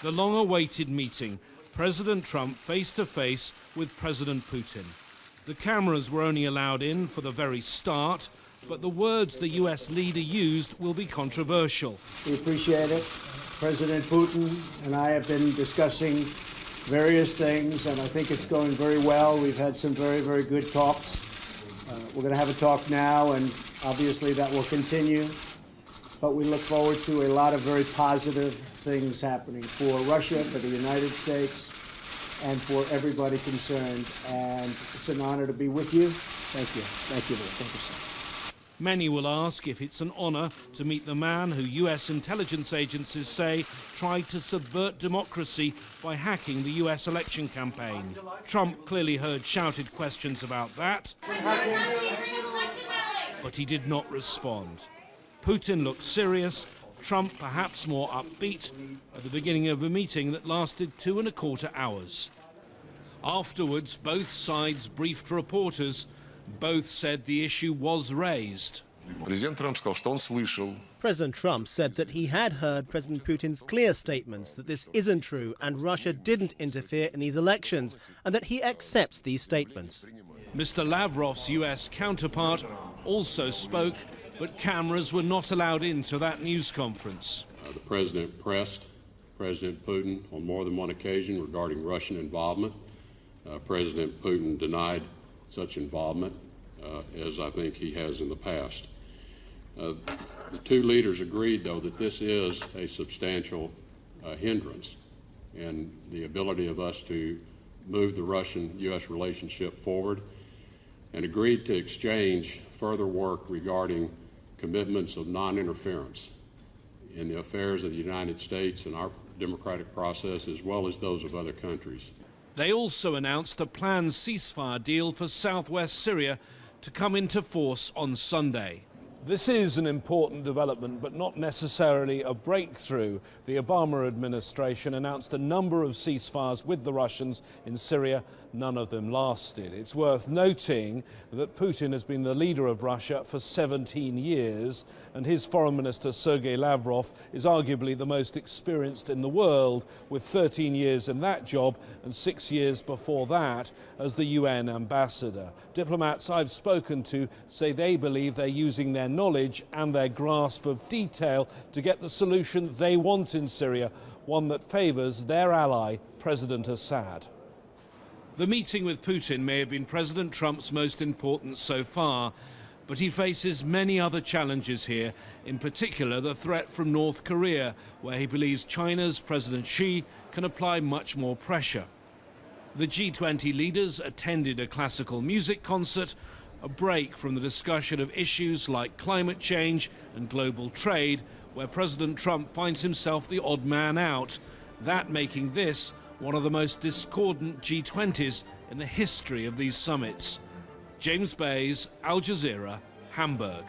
The long-awaited meeting, President Trump face-to-face with President Putin. The cameras were only allowed in for the very start, but the words the US leader used will be controversial. We appreciate it. President Putin and I have been discussing various things, and I think it's going very well. We've had some very, very good talks. We're going to have a talk now, and obviously that will continue. But we look forward to a lot of very positive things happening for Russia, for the United States, and for everybody concerned. And it's an honor to be with you. Thank you. Thank you. Thank you, sir. Many will ask if it's an honor to meet the man who US intelligence agencies say tried to subvert democracy by hacking the US election campaign. Trump clearly heard shouted questions about that, but he did not respond. Putin looked serious, Trump perhaps more upbeat, at the beginning of a meeting that lasted 2¼ hours. Afterwards, both sides briefed reporters. Both said the issue was raised. President Trump said that he had heard President Putin's clear statements that this isn't true and Russia didn't interfere in these elections, and that he accepts these statements. Mr. Lavrov's US counterpart also spoke, but cameras were not allowed into that news conference. The president pressed President Putin on more than one occasion regarding Russian involvement. President Putin denied such involvement, as I think he has in the past. The two leaders agreed, though, that this is a substantial hindrance in the ability of us to move the Russian-U.S. relationship forward, and agreed to exchange further work regarding commitments of non-interference in the affairs of the United States and our democratic process, as well as those of other countries. They also announced a planned ceasefire deal for southwest Syria to come into force on Sunday. This is an important development, but not necessarily a breakthrough. The Obama administration announced a number of ceasefires with the Russians in Syria. None of them lasted. It's worth noting that Putin has been the leader of Russia for 17 years, and his foreign minister, Sergei Lavrov, is arguably the most experienced in the world, with 13 years in that job and 6 years before that as the UN ambassador. Diplomats I've spoken to say they believe they're using their knowledge and their grasp of detail to get the solution they want in Syria, one that favors their ally, President Assad. The meeting with Putin may have been President Trump's most important so far, but he faces many other challenges here, in particular the threat from North Korea, where he believes China's President Xi can apply much more pressure. The G20 leaders attended a classical music concert, a break from the discussion of issues like climate change and global trade, where President Trump finds himself the odd man out, that making this one of the most discordant G20s in the history of these summits. James Bays, Al Jazeera, Hamburg.